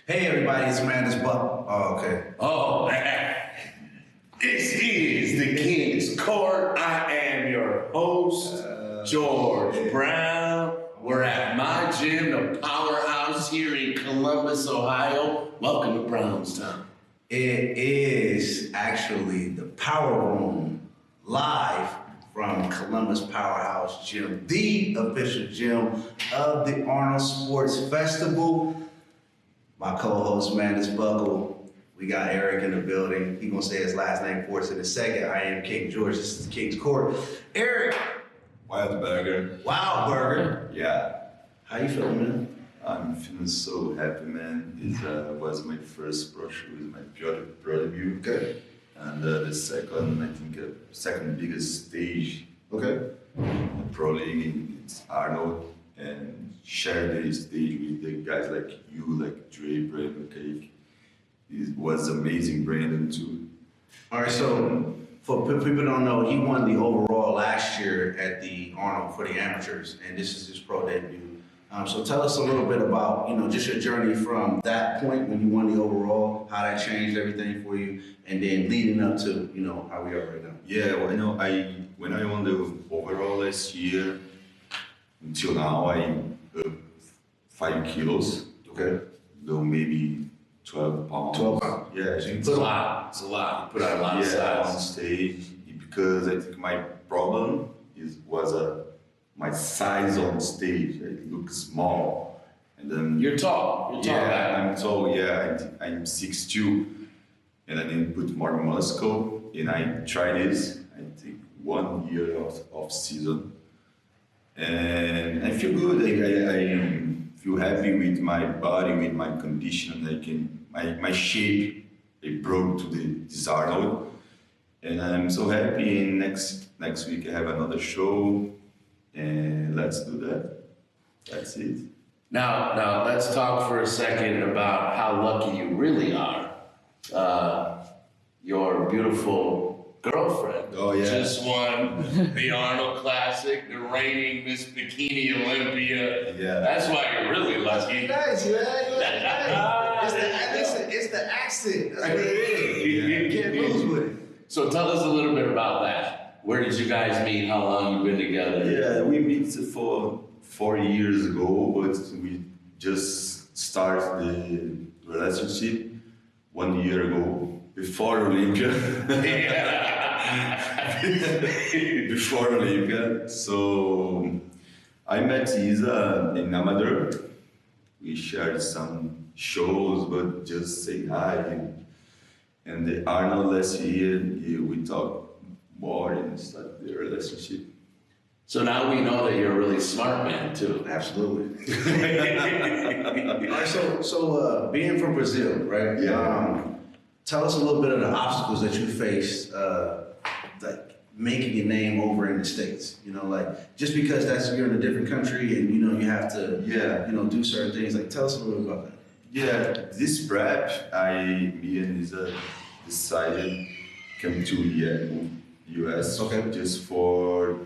Hey everybody, it's Mandus. Oh, okay. Oh, this is the King's Court. I am your host, George Brown. We're at my gym, the Powerhouse here in Columbus, Ohio. Welcome to Brownstown. It is actually the Power Room live from Columbus Powerhouse Gym, the official gym of the Arnold Sports Festival. My co-host, Mandus Buckle. We got Eric in the building. He's gonna say his last name for us in a second. I am King George. This is the King's Court. Eric. Wildberger. Wildberger. Yeah. How you feeling, man? I'm feeling so happy, man. It was my first pro show with my pro debut. Okay. And the second, I think, second biggest stage. Okay. Pro league, it's Arnold. And share the stage with the guys like you, like Dre, Brandon, Cake. It was amazing, Brandon, too. All right, so for people who don't know, he won the overall last year at the Arnold for the amateurs, and this is his pro debut. So tell us a little bit about, just your journey from that point when you won the overall, how that changed everything for you, and then leading up to, how we are right now. Yeah, well, when I won the overall last year, until now, I 5 kilos. Okay. Though maybe 12 pounds. 12 pounds. Yeah, It's a lot. It's a lot. You put on a lot of size. On stage, because I think my problem was my size on stage. It looks small, and then You're tall. You're tall. yeah, I'm tall. Yeah, I'm 6'2", and I need to put more muscle. And I tried this. I think 1 year of season. And I feel good. I feel happy with my body, with my condition. My shape. I broke to this Arnold, and I'm so happy. And next week I have another show, and let's do that. That's it. Now let's talk for a second about how lucky you really are. Your beautiful girlfriend just won the Arnold Classic, the reigning Miss Bikini Olympia. Yeah. That's why you're really lucky. Nice, man. It's the accent. That's what it is. You can't lose with it. So tell us a little bit about that. Where did you guys meet? How long you been together? Yeah, we met for 4 years ago, but we just started the relationship 1 year ago, before Olympia. Before Olympia. So I met Isa in Amador. We shared some shows, but just say hi. And the Arnold last year, we talked more and started the relationship. So now we know that you're a really smart man too. Absolutely. All right, so being from Brazil, right? Yeah. Tell us a little bit of the obstacles that you faced, like making your name over in the States. Like just because you're in a different country and you have to, do certain things. Like tell us a little bit about that. Yeah, this prep, me and Isa decided come to US. Okay. Just for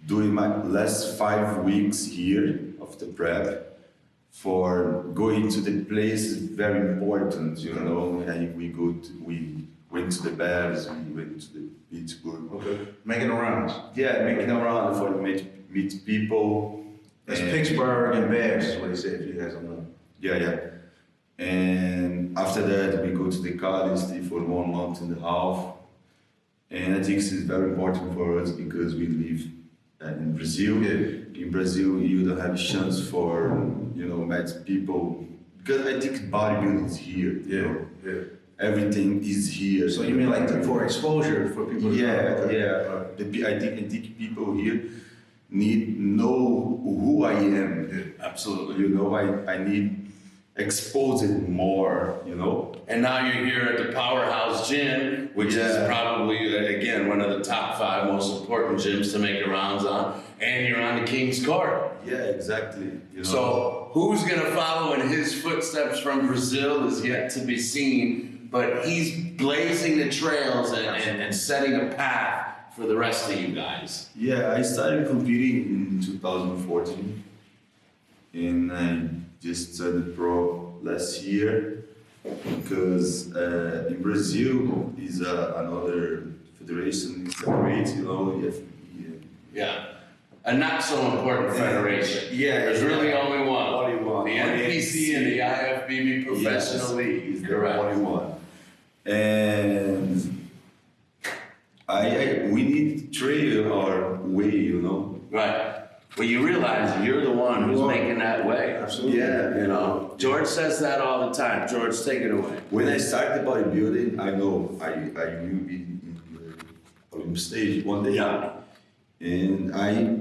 doing my last 5 weeks here of the prep. For going to the place is very important, And we went to the Bears, we went to the Pittsburgh. Okay. Making the rounds. Yeah, making around for meet people. That's Pittsburgh and Bears is what he said, if you guys don't know. Yeah. And after that, we go to the college, stay for 1 month and a half. And I think this is very important for us because we live in Brazil. Yeah. In Brazil, you don't have a chance for, meet people. Because I think bodybuilding is here. Yeah. Everything is here. So you mean like for exposure for people? I think people here need know who I am. Yeah, absolutely. I need expose it more, And now you're here at the Powerhouse Gym, which is probably, again, one of the top 5 most important gyms to make the rounds on. And you're on the King's Court. Yeah, exactly. So who's going to follow in his footsteps from Brazil is yet to be seen. But he's blazing the trails and setting a path for the rest of you guys. Yeah, I started competing in 2014. And I just started pro last year, because in Brazil is another federation separate, IFBB. Yeah. A not so important federation. Yeah, There's really only one. Only one. The NPC and the IFBB Professional League. Is the Correct. only one. And we need to train our way, Right. Well, you realize you're the one who's making that way. Absolutely. Yeah, You know, George says that all the time. George, take it away. When I started bodybuilding, I know I will be in the Olympic stage one day. Yeah. And I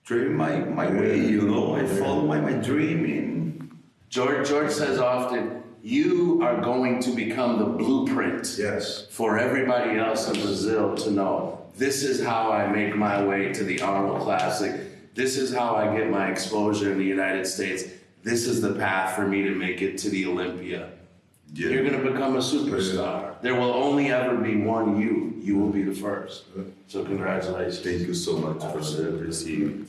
train my way, I follow my dream. And George says often, you are going to become the blueprint Yes. for everybody else in Brazil to know. This is how I make my way to the Arnold Classic. This is how I get my exposure in the United States. This is the path for me to make it to the Olympia. yeah. You're gonna become a superstar. There will only ever be one you. You will be the first. So congratulations. Thank you so much for the appreciation.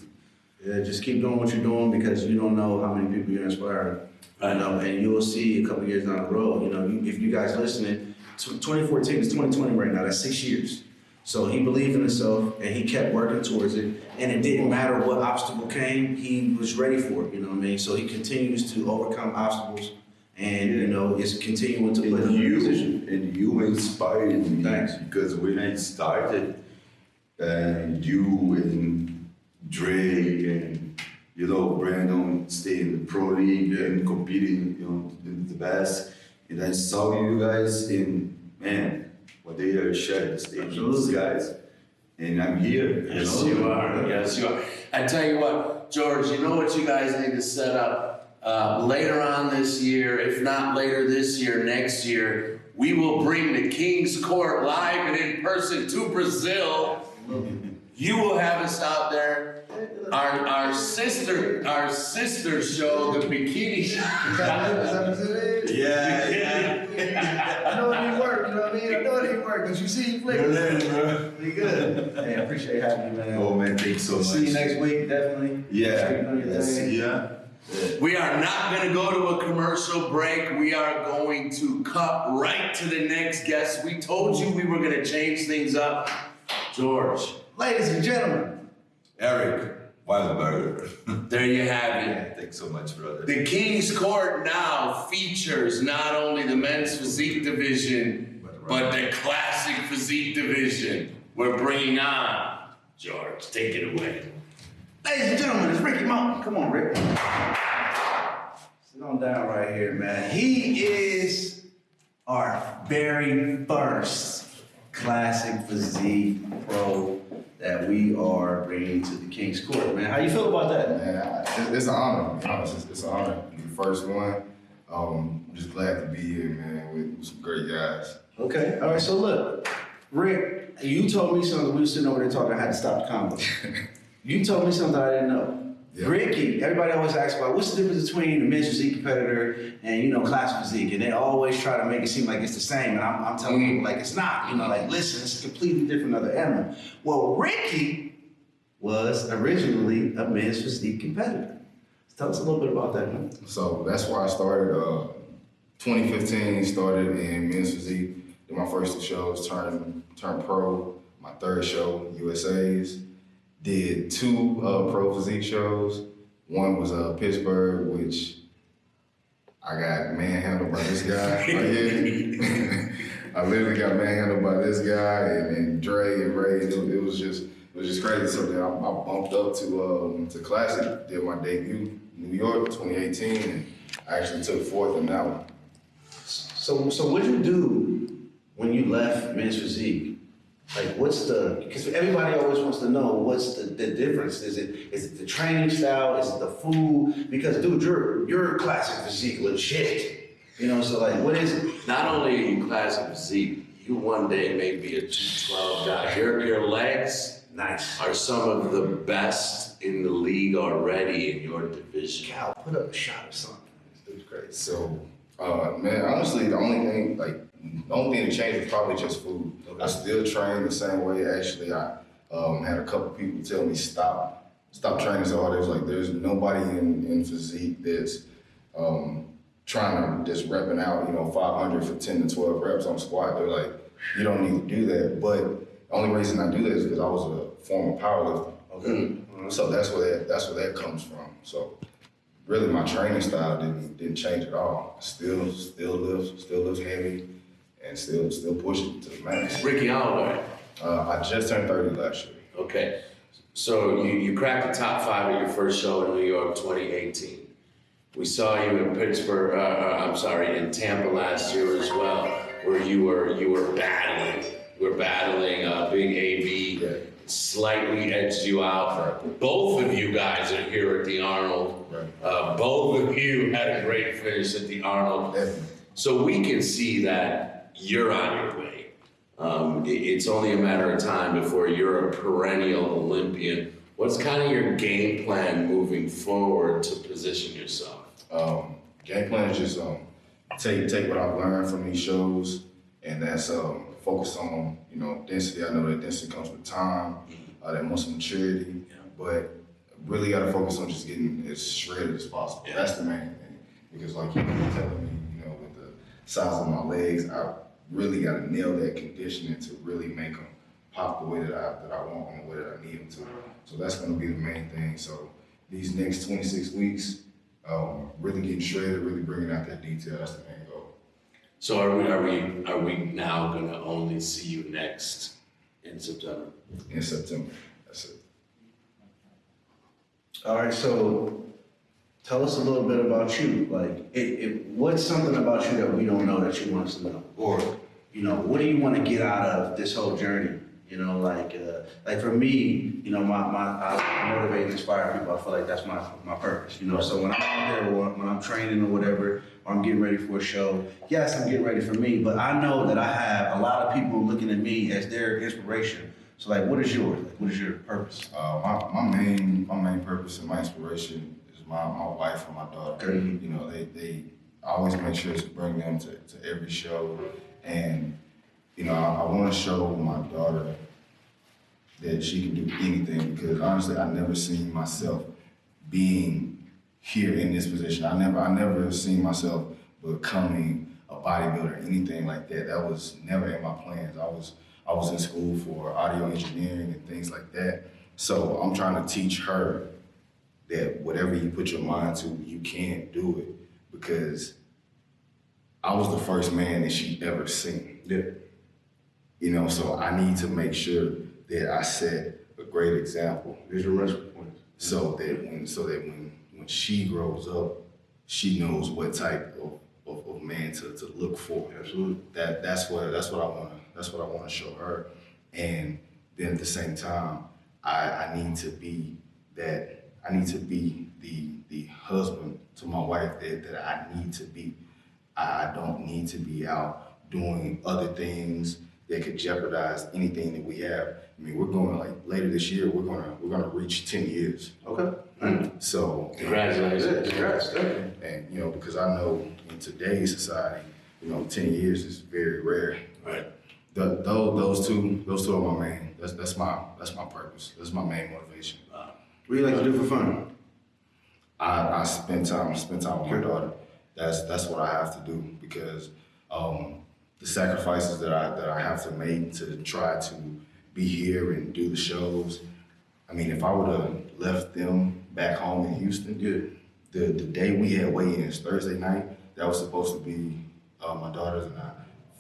Yeah, just keep doing what you're doing because you don't know how many people you're inspiring. I know. And you will see a couple years down the road, if you guys listening, 2014 is 2020 right now, that's 6 years. So he believed in himself and he kept working towards it. And it didn't matter what obstacle came, he was ready for it, you know what I mean? So he continues to overcome obstacles and, is continuing to put him in a position. And you inspired me. Thanks. Because when I started, you and Dre and Brandon stay in the pro league and competing, the best. And I saw you guys in, man, what they are sharing the stage, these guys. And I'm here. Yes, you are. Yes, you are. I tell you what, George, you know what you guys need to set up later on this year, if not later this year, next year, we will bring the King's Court live and in person to Brazil. You will have us out there. Our sister show, the bikini show. Yeah. I know it didn't work, you know what I mean? I know it didn't work, but you see you flick it. Be good. Hey, I appreciate having you, man. Oh man, thanks so much. See you next week, definitely. Yeah. Keep doing your thing. Yeah. We are not going to go to a commercial break. We are going to cut right to the next guest. We told you we were going to change things up. George. Ladies and gentlemen. Eric Wildberger. There you have it. Thanks so much, brother. The King's Court now features not only the men's physique division, but the classic physique division. We're bringing on George. Take it away. Ladies and gentlemen, it's Rickey Moten. Come on, Rick. Sit on down right here, man. He is our very first Classic Physique Pro that we are bringing to the King's Court, man. How you feel about that? Man, it's an honor. To be honest. It's an honor to be the first one. I'm just glad to be here, man, with some great guys. Okay. All right. So look, Rick, you told me something. We were sitting over there talking. I had to stop the combo. You told me something I didn't know. Yeah. Rickey, everybody always asks about what's the difference between a men's physique competitor and classic physique, and they always try to make it seem like it's the same. And I'm telling people like it's not. Listen, it's a completely different other animal. Well, Rickey was originally a men's physique competitor. Tell us a little bit about that, man. So that's why I started. 2015 started in men's physique. Did my first 2 shows, turned pro. My 3rd show, USA's. Did 2 pro physique shows. One was Pittsburgh, which I got manhandled by this guy right here. I literally got manhandled by this guy and Dre and Ray. It was just crazy. So then I bumped up to Classic. Did my debut in New York 2018, and I actually took 4th in that one. So what'd you do when you left men's physique? Like, because everybody always wants to know what's the difference. Is it the training style? Is it the food? Because dude, you're Classic Physique legit. So like, what is it? Not only are you classic physique, you one day may be a 212 guy. Your legs Nice. are some of the best in the league already in your division. Cal, put up a shot or something. This dude's great. So, man, honestly, the only thing that changed was probably just food. Okay. I still train the same way. Actually, I had a couple people tell me stop training so hard. There's nobody in physique that's trying to just repping out, 500 for 10 to 12 reps on squat. They're like, you don't need to do that. But the only reason I do that is because I was a former powerlifter. Okay. So that's where that comes from. So really my training style didn't change at all. Still lift heavy, and still push it to the max. Rickey, how old are you? I just turned 30 last year. Okay. So you cracked the top 5 at your first show in New York 2018. We saw you in Pittsburgh, in Tampa last year as well, where you were battling. Big AB slightly edged you out. Both of you guys are here at the Arnold. Right. Both of you had a great finish at the Arnold. Definitely. So we can see that you're on your way. It's only a matter of time before you're a perennial Olympian. What's kind of your game plan moving forward to position yourself? Game plan is just take what I've learned from these shows, and that's focus on density. I know that density comes with time, that muscle maturity, but really got to focus on just getting as shredded as possible. Yeah. That's the main thing, because like you've been telling me, with the size of my legs, I really got to nail that conditioning to really make them pop the way that I want and the way that I need them to. So that's going to be the main thing. So these next 26 weeks, really getting shredded, really bringing out that detail. That's the main goal. So are we now going to only see you next in September? In September, that's it. All right, so tell us a little bit about you. Like, what's something about you that we don't know that you want us to know? Or, what do you want to get out of this whole journey? Like for me, I motivate and inspire people. I feel like that's my purpose, So when I'm out there, or when I'm training or whatever, or I'm getting ready for a show, yes, I'm getting ready for me, but I know that I have a lot of people looking at me as their inspiration. So like, what is yours? Like, what is your purpose? My main purpose and my inspiration is my wife and my daughter. Okay. They I always make sure to bring them to every show, and I want to show my daughter that she can do anything, because honestly, I never seen myself being here in this position. I never seen myself becoming a bodybuilder, anything like that. That was never in my plans. I was in school for audio engineering and things like that. So I'm trying to teach her that whatever you put your mind to, you can do it, because I was the first man that she ever seen. Yeah. So I need to make sure that I set a great example. Here's your reference points. So that when she grows up, she knows what type of man to look for. Absolutely. That's what I want to show her. And then at the same time, I need to be the husband to my wife that I need to be. I don't need to be out doing other things that could jeopardize anything that we have. I mean, we're going, like, later this year, we're gonna reach 10 years. Okay. So Congratulations. Congrats. and because I know in today's society, 10 years is very rare. Right. Those two are my main. That's my purpose. That's my main motivation. What do you like to do for fun? I spend time with my daughter. That's what I have to do, because the sacrifices that I have to make to try to be here and do the shows. I mean, if I would have left them back home in Houston, the day we had weigh-ins, Thursday night, that was supposed to be my daughter's and I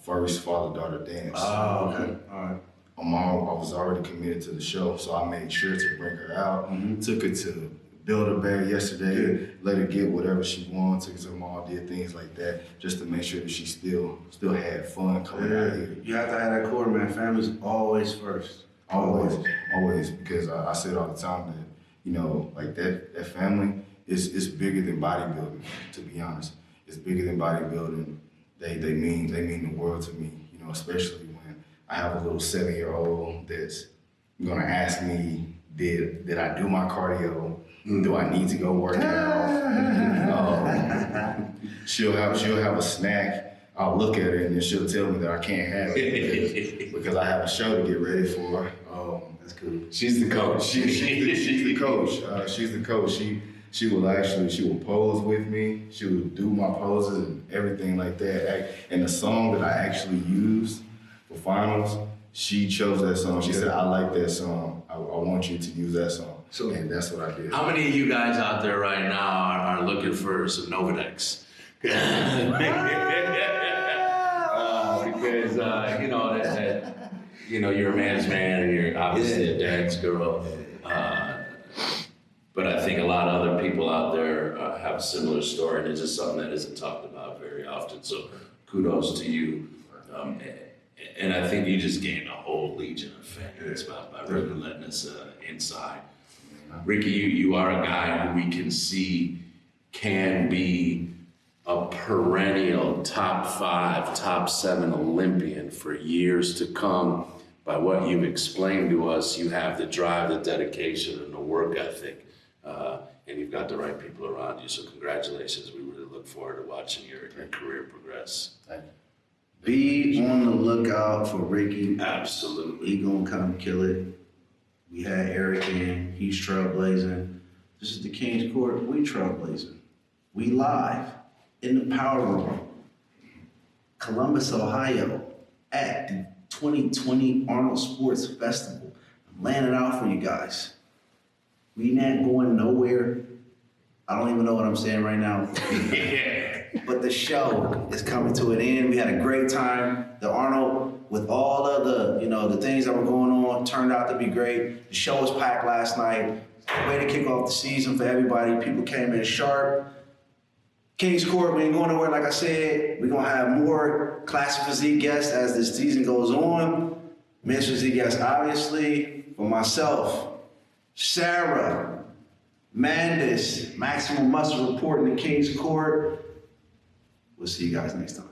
first father-daughter dance. Oh, okay. All right. My mom, I was already committed to the show, so I made sure to bring her out. Mm-hmm. Took her to Wildberger yesterday, let her get whatever she wanted, took her to the mall, did things like that, just to make sure that she still had fun coming out here. You have to have that core, man. Family's always first. Always, because I say it all the time that, like that family is bigger than bodybuilding, to be honest. It's bigger than bodybuilding. They mean the world to me, especially when I have a little 7-year-old that's gonna ask me, did I do my cardio? Do I need to go work out? She'll have a snack. I'll look at her and then she'll tell me that I can't have it because I have a show to get ready for. That's cool. She's the coach. She's the coach. She's the coach. She would pose with me. She would do my poses and everything like that. And the song that I actually used for finals, she chose that song. She said, I like that song. I want you to use that song. And that's what I did. How many of you guys out there right now are looking for some Novadex? Because you're a man's man and you're obviously a dad's girl. But I think a lot of other people out there have a similar story, and it's just something that isn't talked about very often. So kudos to you. And I think you just gained a whole legion of fans by really letting us inside. Rickey, you are a guy who we can see can be a perennial top 5, top 7 Olympian for years to come. By what you've explained to us, you have the drive, the dedication, and the work ethic. And you've got the right people around you. So congratulations. We really look forward to watching your career progress. Thank you. Be on the lookout for Rickey. Absolutely. He gonna come kill it. We had Eric in, he's trailblazing. This is the King's Court, we trailblazing. We live in the Power Room, Columbus, Ohio, at the 2020 Arnold Sports Festival. I'm laying it out for you guys. We not going nowhere. I don't even know what I'm saying right now. But the show is coming to an end. We had a great time. The Arnold, with all of the things that were going on, turned out to be great. The show was packed last night. Way to kick off the season for everybody. People came in sharp. King's Court, we ain't going nowhere, like I said. We're going to have more Classic Physique guests as this season goes on. Men's Physique guests, obviously. For myself, Sarah, Mandus, Maximum Muscle reporting to King's Court. We'll see you guys next time.